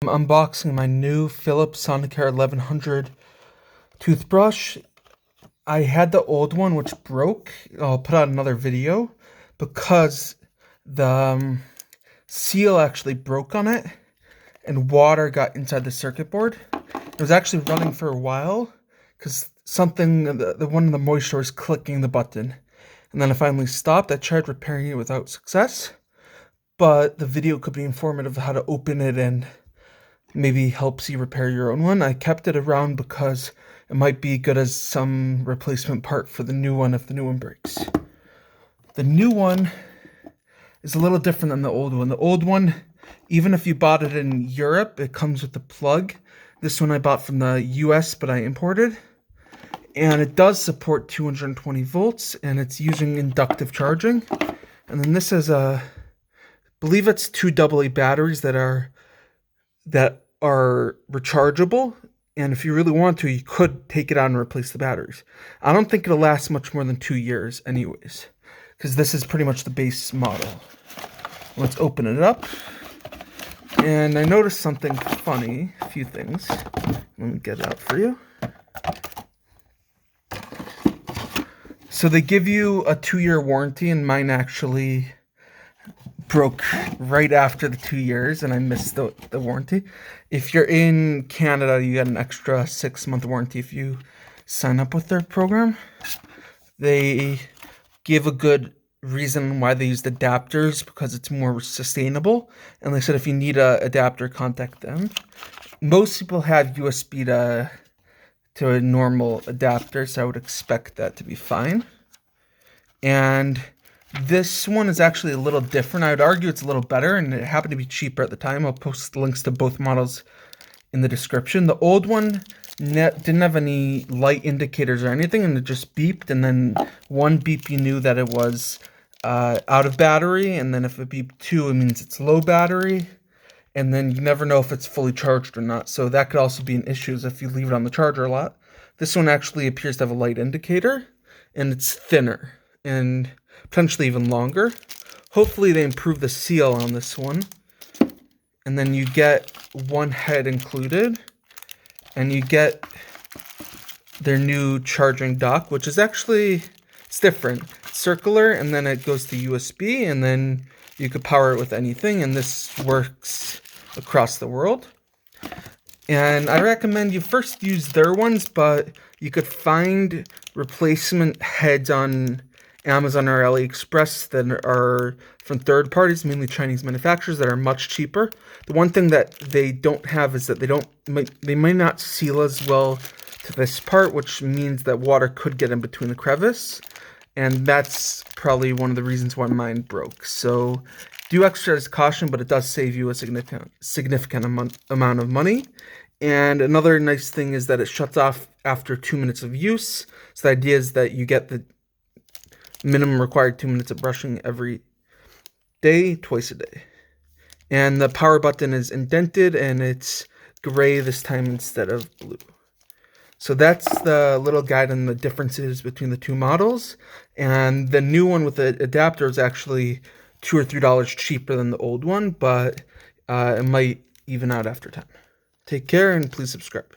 Unboxing my new Phillips Sonicare 1100 toothbrush. I had the old one which broke. I'll put out another video because the seal actually broke on it and water got inside the circuit board. It was actually running for a while because one of the moisture was clicking the button, and then it finally stopped. I tried repairing it without success, but the video could be informative of how to open it and maybe helps you repair your own one. I kept it around because it might be good as some replacement part for the new one if the new one breaks. The new one is a little different than the old one. The old one, even if you bought it in Europe, it comes with a plug. This one I bought from the US, but I imported. And it does support 220 volts, and it's using inductive charging. And then this is I believe it's two AA batteries that are rechargeable. And if you really want to, you could take it out and replace the batteries. I don't think it'll last much more than 2 years anyways, because this is pretty much the base model. Let's open it up. And I noticed something funny, a few things. Let me get it out for you. So they give you a 2-year warranty, and mine actually broke right after the 2 years, and I missed the warranty. If you're in Canada, you get an extra 6-month warranty if you sign up with their program. They give a good reason why they used adapters, because it's more sustainable, and they said if you need an adapter, contact them. Most people have USB to a normal adapter, so I would expect that to be fine. And this one is actually a little different. I would argue it's a little better, and it happened to be cheaper at the time. I'll post links to both models in the description. The old one didn't have any light indicators or anything, and it just beeped, and then one beep you knew that it was out of battery, and then if it beeped 2, it means it's low battery, and then you never know if it's fully charged or not. So that could also be an issue if you leave it on the charger a lot. This one actually appears to have a light indicator, and it's thinner and potentially even longer. Hopefully they improve the seal on this one. And then you get one head included, and you get their new charging dock, which is actually, it's different. It's circular, and then it goes to USB, and then you could power it with anything, and this works across the world. And I recommend you first use their ones, but you could find replacement heads on Amazon or AliExpress that are from third parties, mainly Chinese manufacturers, that are much cheaper. The one thing that they don't have is that they might not seal as well to this part, which means that water could get in between the crevice, and that's probably one of the reasons why mine broke. So do exercise caution, but it does save you a significant amount of money. And another nice thing is that it shuts off after 2 minutes of use. So the idea is that you get the minimum required 2 minutes of brushing every day, twice a day. And the power button is indented, and it's gray this time instead of blue. So that's the little guide on the differences between the two models. And the new one with the adapter is actually $2 or $3 cheaper than the old one, but it might even out after time. Take care, and please subscribe.